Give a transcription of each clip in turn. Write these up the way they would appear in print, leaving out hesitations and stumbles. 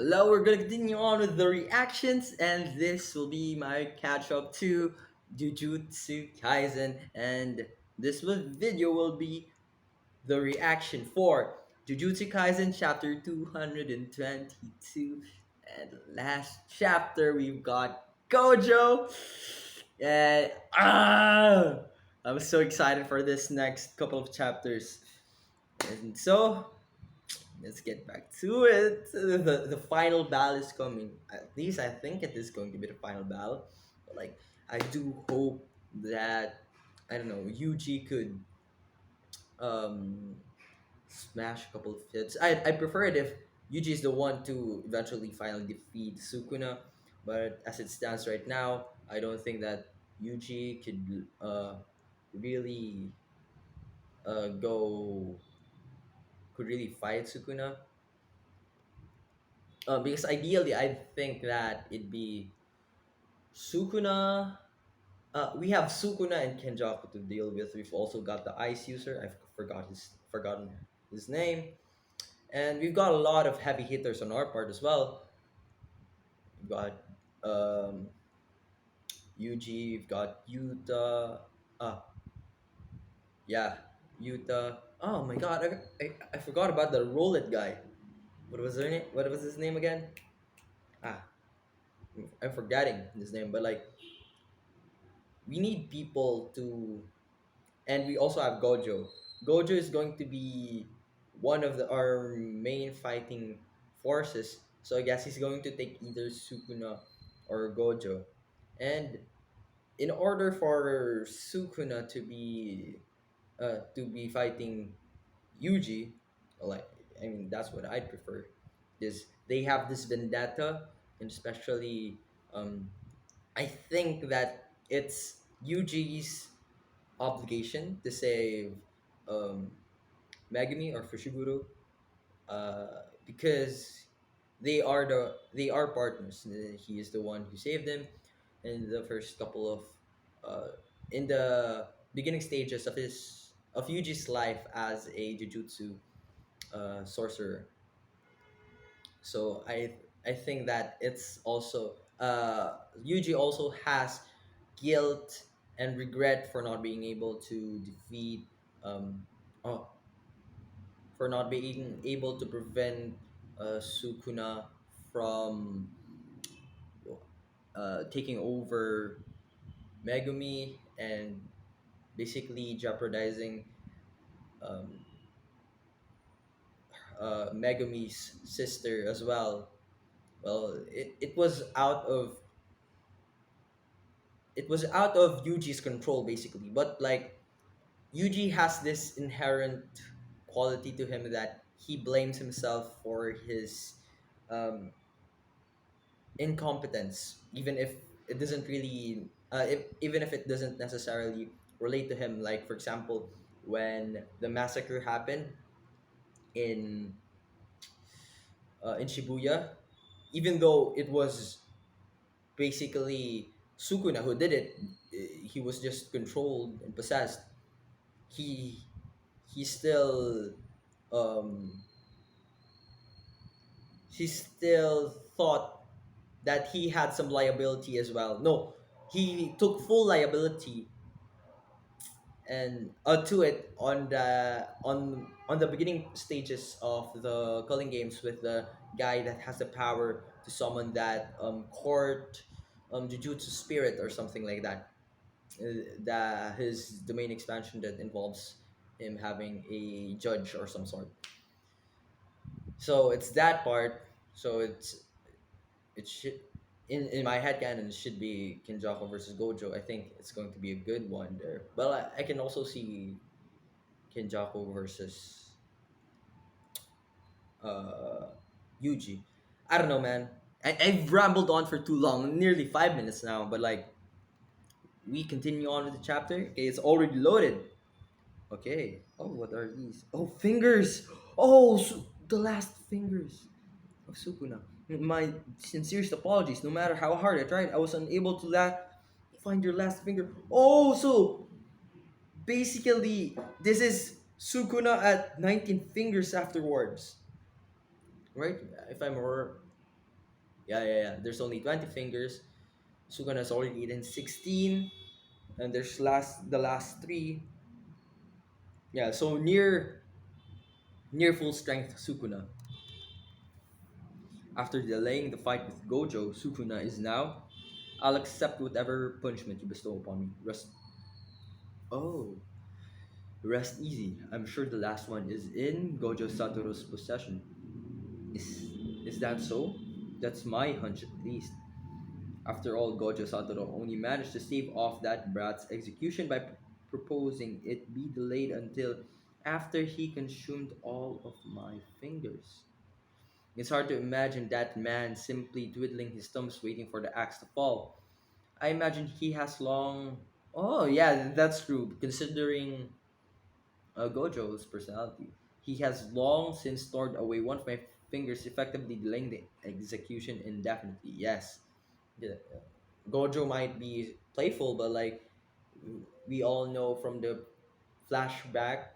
Hello, we're gonna continue on with the reactions, and this will be my catch up to Jujutsu Kaisen, and video will be the reaction for Jujutsu Kaisen chapter 222. And last chapter we've got Gojo. And I'm so excited for this next couple of chapters. And so let's get back to it. The final battle is coming. At least I think it is going to be the final battle. But like I do hope that I don't know, Yuji could um smash a couple of hits. I prefer it if Yuji is the one to eventually finally defeat Sukuna, but as it stands right now, I don't think that Yuji could really go could really fight Sukuna. Because ideally, I think that it'd be Sukuna. We have Sukuna and Kenjaku to deal with. We've also got the ice user. I forgotten his name, and we've got a lot of heavy hitters on our part as well. We've got um, Yuji. We've got Yuta. Ah, yeah, Yuta. Oh my God, I forgot about the Rolet guy. What was her name? What was his name again? Ah, I'm forgetting his name. But like, we need people to, and we also have Gojo. Gojo is going to be one of our main fighting forces. So I guess he's going to take either Sukuna or Gojo. And in order for Sukuna to be fighting Yuji, like I mean that's what I'd prefer. Is they have this vendetta, and especially um, I think that it's Yuji's obligation to save um, Megumi or Fushiguro, because they are partners. He is the one who saved them in the first couple of in the beginning stages of his of Yuji's life as a Jujutsu sorcerer. So I think that it's also Yuji also has guilt and regret for not being able to defeat um oh, for not being able to prevent Sukuna from taking over Megumi and basically jeopardizing um, Megumi's sister as well. Well, it was out of Yuji's control basically, but like Yuji has this inherent quality to him that he blames himself for his um, incompetence, even if it doesn't really, even if it doesn't necessarily relate to him. Like for example, when the massacre happened in in Shibuya, even though it was basically Sukuna who did it, he was just controlled and possessed. He he still um he still thought that he had some liability as well. No, he took full liability and to it on the beginning stages of the culling games with the guy that has the power to summon that court jujutsu spirit or something like that. That his domain expansion that involves him having a judge or some sort. So it's that part. So it should in my head canon it should be Kinjaku versus Gojo. I think it's going to be a good one there. But I can also see Kinjaku versus uh Yuji. I don't know, man. I've rambled on for too long, nearly 5 minutes now. But like we continue on with the chapter. Okay, it's already loaded. Okay. Oh, what are these? Oh, fingers. Oh, the last fingers of Sukuna. My sincerest apologies. No matter how hard I tried, I was unable to find your last finger. Oh, so basically, this is Sukuna at 19 fingers afterwards, right? If I'm Yeah. There's only 20 fingers. Sukuna's already eaten 16, and there's the last three. Yeah, so near full strength Sukuna. After delaying the fight with Gojo, Sukuna is now, I'll accept whatever punishment you bestow upon me. Oh, rest easy. I'm sure the last one is in Gojo Satoru's possession. Is is that so? That's my hunch at least. After all, Gojo Satoru only managed to stave off that brat's execution by proposing it be delayed until after he consumed all of my fingers. It's hard to imagine that man simply twiddling his thumbs waiting for the axe to fall. I imagine he has long. Oh, yeah, that's true. Considering Gojo's personality, he has long since stored away one of my fingers, effectively delaying the execution indefinitely. Yes. Yeah. Gojo might be playful, but like we all know flashback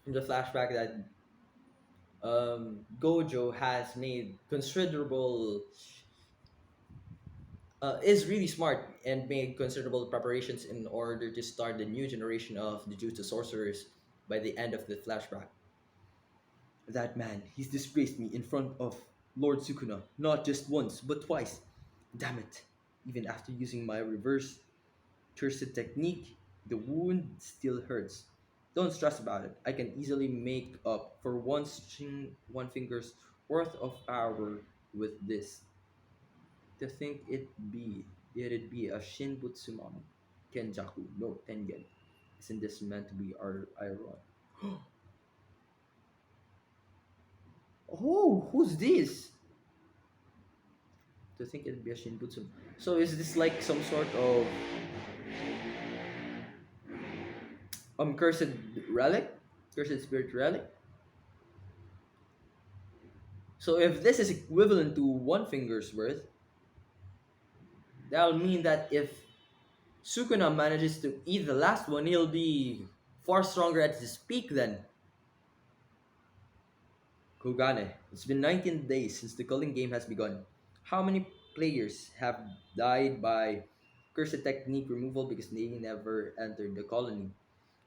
from the flashback that Gojo has made considerable is really smart and made considerable preparations in order to start the new generation of the Jujutsu sorcerers by the end of the flashback. That man, he's disgraced me in front of Lord Sukuna, not just once, but twice. Damn it. Even after using my reverse cursed technique, the wound still hurts. Don't stress about it. I can easily make up for one finger's worth of power with this. To think it'd be a Shinbutsumami, Kenjaku, no Tengen. Isn't this meant to be our ironic? Oh, who's this? To think it'd be a Shinbutsu. So is this like some sort of cursed relic? Cursed spirit relic? So if this is equivalent to one finger's worth, that'll mean that if Sukuna manages to eat the last one, he'll be far stronger at his peak then. Kogane, it's been 19 days since the culling game has begun. How many players have died by cursed technique removal because they never entered the colony?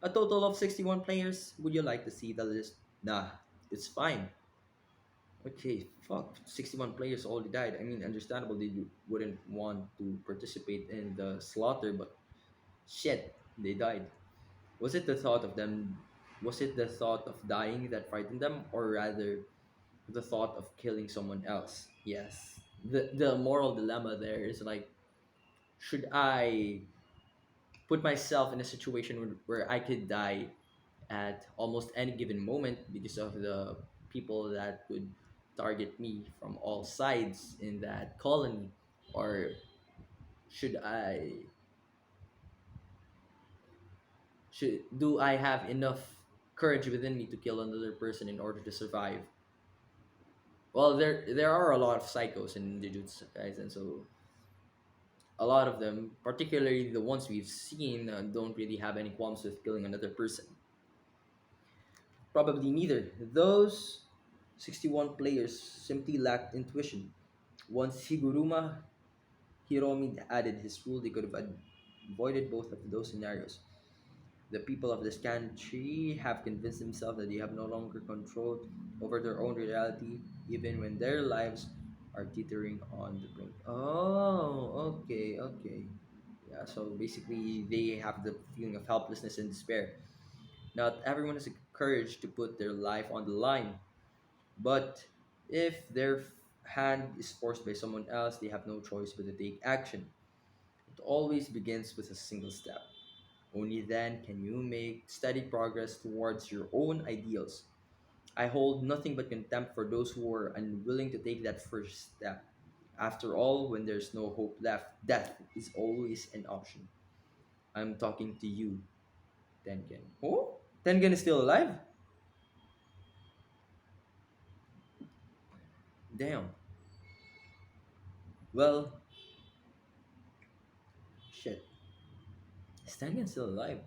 A total of 61 players. Would you like to see the list? Nah, it's fine. Okay, fuck. 61 players already died. I mean, understandable wouldn't want to participate in the slaughter, but shit, they died. Was it the thought of them? Was it the thought of dying that frightened them, or rather the thought of killing someone else? Yes. The moral dilemma there is like, should I put myself in a situation where I could die at almost any given moment because of the people that would target me from all sides in that colony, or should I should do I have enough courage within me to kill another person in order to survive? Well, there are a lot of psychos in Jujutsu Kaisen, so a lot of them, particularly the ones we've seen, don't really have any qualms with killing another person. Probably neither. Those 61 players simply lacked intuition. Once Higuruma Hiromi added his rule, they could have avoided both of those scenarios. The people of this country have convinced themselves that they have no longer control over their own reality, even when their lives are teetering on the brink. Oh, okay. Yeah, so basically, they have the feeling of helplessness and despair. Not everyone has the courage to put their life on the line, but if their hand is forced by someone else, they have no choice but to take action. It always begins with a single step. Only then can you make steady progress towards your own ideals. I hold nothing but contempt for those who are unwilling to take that first step. After all, when there's no hope left, death is always an option. I'm talking to you, Tengen. Oh? Tengen is still alive? Damn. Well, shit. Is Tengen still alive?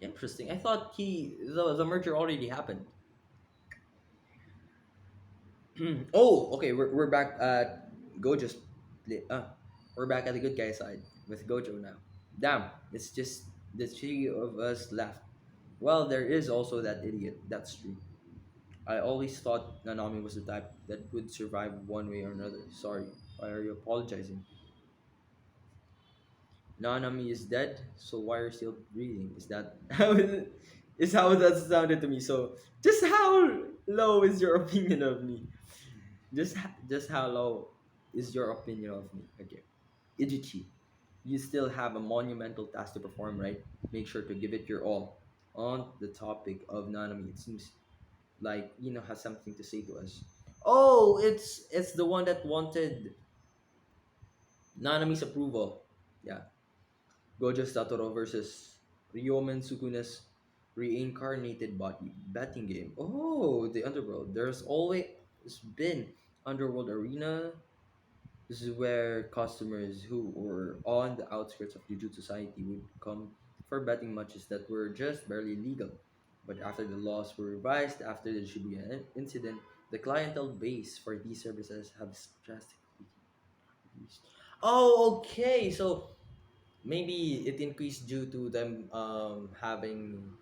Interesting. I thought the merger already happened. Oh, okay. We're back at Gojo's. We're back at the good guy side with Gojo now. Damn, it's just the three of us left. Well, there is also that idiot. That's true. I always thought Nanami was the type that would survive one way or another. Sorry. Why are you apologizing? Nanami is dead, so why are you still breathing? Is that how is how that sounded to me? So just how low is your opinion of me? Just how low is your opinion of me? Okay. Ijichi, you still have a monumental task to perform, right? Make sure to give it your all. On the topic of Nanami, it seems like has something to say to us. Oh, it's the one that wanted Nanami's approval. Yeah. Gojo Satoru versus Ryomen Sukuna's reincarnated body betting game. Oh, the underworld. There's always been underworld arena. This is where customers who were on the outskirts of Jujutsu society would come for betting matches that were just barely legal. But after the laws were revised after the Shibuya incident, the clientele base for these services have drastically increased. Oh, okay. So maybe it increased due to them having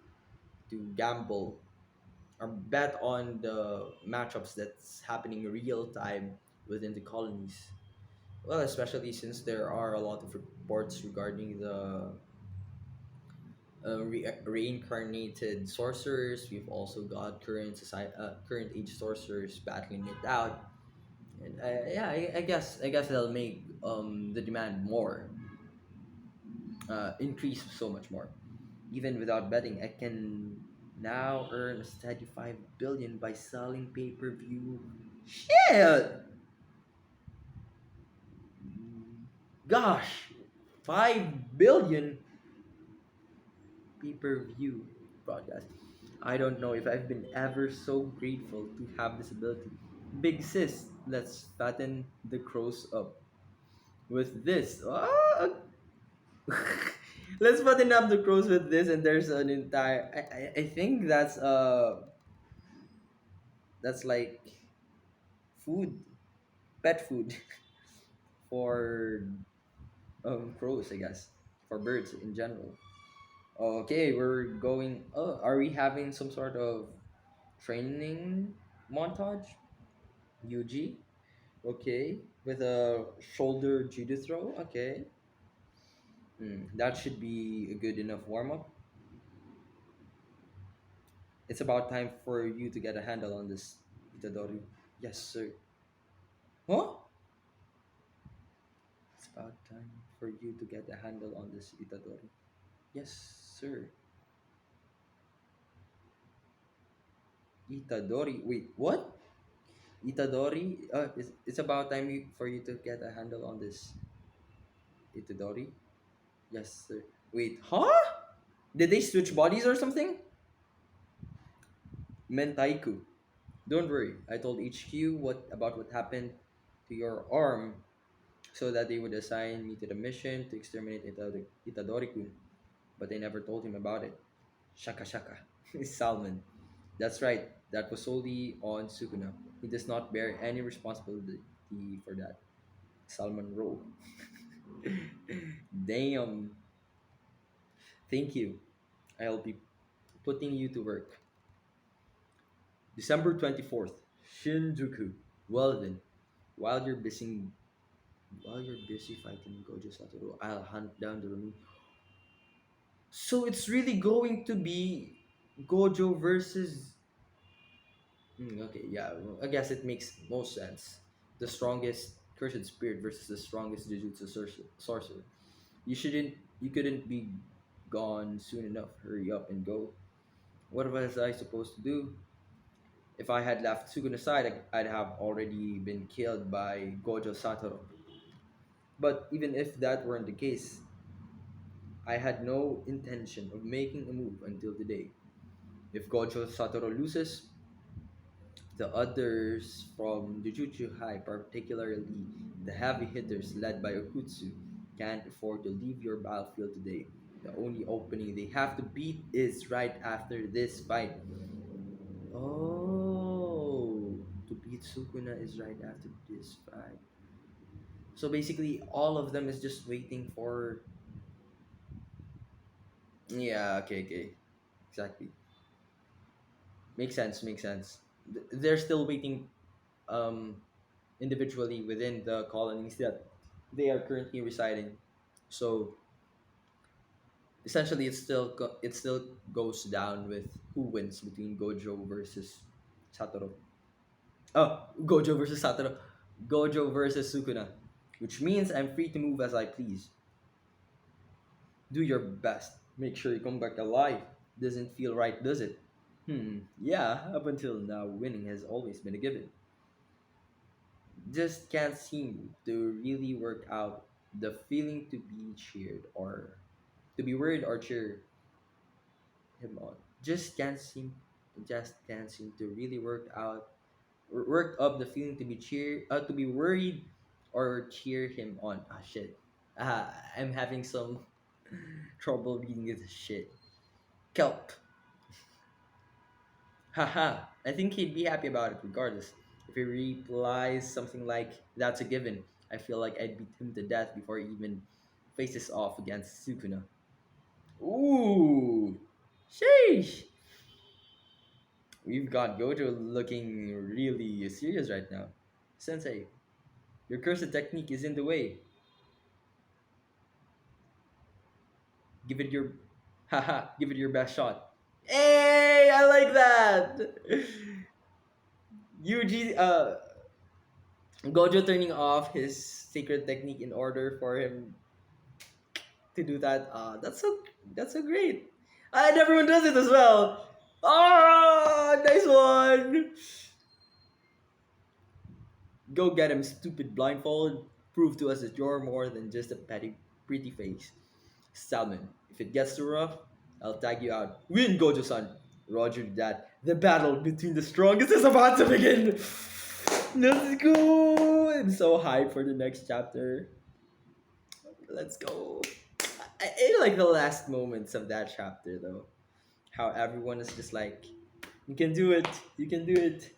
to gamble or bet on the matchups that's happening real time within the colonies. Well, especially since there are a lot of reports regarding the reincarnated sorcerers. We've also got current age sorcerers battling it out, and yeah, I guess they'll make the demand more increase so much more. Even without betting, I can now earn a steady 5 billion by selling pay-per-view. Shit! Gosh, 5 billion pay-per-view broadcast. I don't know if I've been ever so grateful to have this ability. Big sis, let's fatten the crows up with this. Let's fatten up the crows with this, and there's an entire. I think that's like food, pet food for crows, I guess, for birds in general. Okay, we're going. Oh, are we having some sort of training montage? UG, okay, with a shoulder judo throw. Okay, that should be a good enough warm up. It's about time for you to get a handle on this, Itadori. Yes, sir. Huh? It's about time for you to get a handle on this, Itadori. Yes, sir. Itadori. Wait, what? Itadori? It's about time for you to get a handle on this, Itadori. Yes, sir. Wait, huh? Did they switch bodies or something? Mentaiku. Don't worry. I told HQ what happened to your arm so that they would assign me to the mission to exterminate Itadori-kun. But they never told him about it. Shaka shaka. Salmon. That's right. That was solely on Sukuna. He does not bear any responsibility for that. Salmon roll. Damn. Thank you. I'll be putting you to work. December 24th, Shinjuku. Well then, while you're busy while you're busy fighting Gojo Satoru, I'll hunt down the remaining. So it's really going to be Gojo versus. Okay, yeah, well, I guess it makes most sense. The strongest cursed spirit versus the strongest Jujutsu sorcerer. You couldn't be gone soon enough. Hurry up and go. What was I supposed to do? If I had left Sukuna aside, I'd have already been killed by Gojo Satoru. But even if that weren't the case, I had no intention of making a move until today. If Gojo Satoru loses, the others from Jujutsu High, particularly the heavy hitters led by Okutsu, can't afford to leave your battlefield today. The only opening they have to beat is right after this fight. Oh, to beat wait, Sukuna is right after this fight. So basically, all of them is just waiting for. Yeah. Okay. Okay. Exactly. Makes sense. Makes sense. They're still waiting. Um, individually within the colonies that they are currently residing. So essentially, it still goes down with who wins between Gojo versus Satoru. Oh, Gojo versus Satoru. Gojo versus Sukuna, which means I'm free to move as I please. Do your best. Make sure you come back alive. Doesn't feel right, does it? Yeah, up until now, winning has always been a given. Just can't seem to really work out the feeling to be cheered or to be worried or cheer him on. Just can't seem to really work up the feeling to be to be worried or cheer him on. Ah shit. I'm having some trouble reading this shit. Kelp. Haha. I think he'd be happy about it regardless. If he replies something like, "That's a given," I feel like I'd beat him to death before he even faces off against Sukuna. Ooh. Sheesh. We've got Gojo looking really serious right now. Sensei, your cursed technique is in the way. Give it your give it your best shot. Hey, I like that. Yuji Gojo turning off his secret technique in order for him to do that. That's so great. And everyone does it as well. Ah, nice one. Go get him, stupid blindfold. Prove to us that you're more than just a pretty face. Salmon, if it gets too rough, I'll tag you out. Win, Gojo-san. Roger that. The battle between the strongest is about to begin. Let's go. I'm so hyped for the next chapter. Let's go. I like the last moments of that chapter though. How everyone is just like, you can do it. You can do it.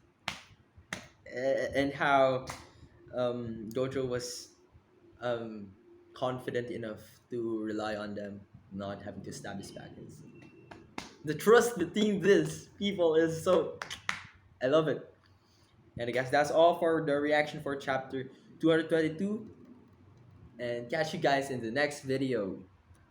And how Gojo was um, confident enough to rely on them, not having to stab his backers. The trust between these people is so. I love it. And I guess that's all for the reaction for chapter 222. And catch you guys in the next video.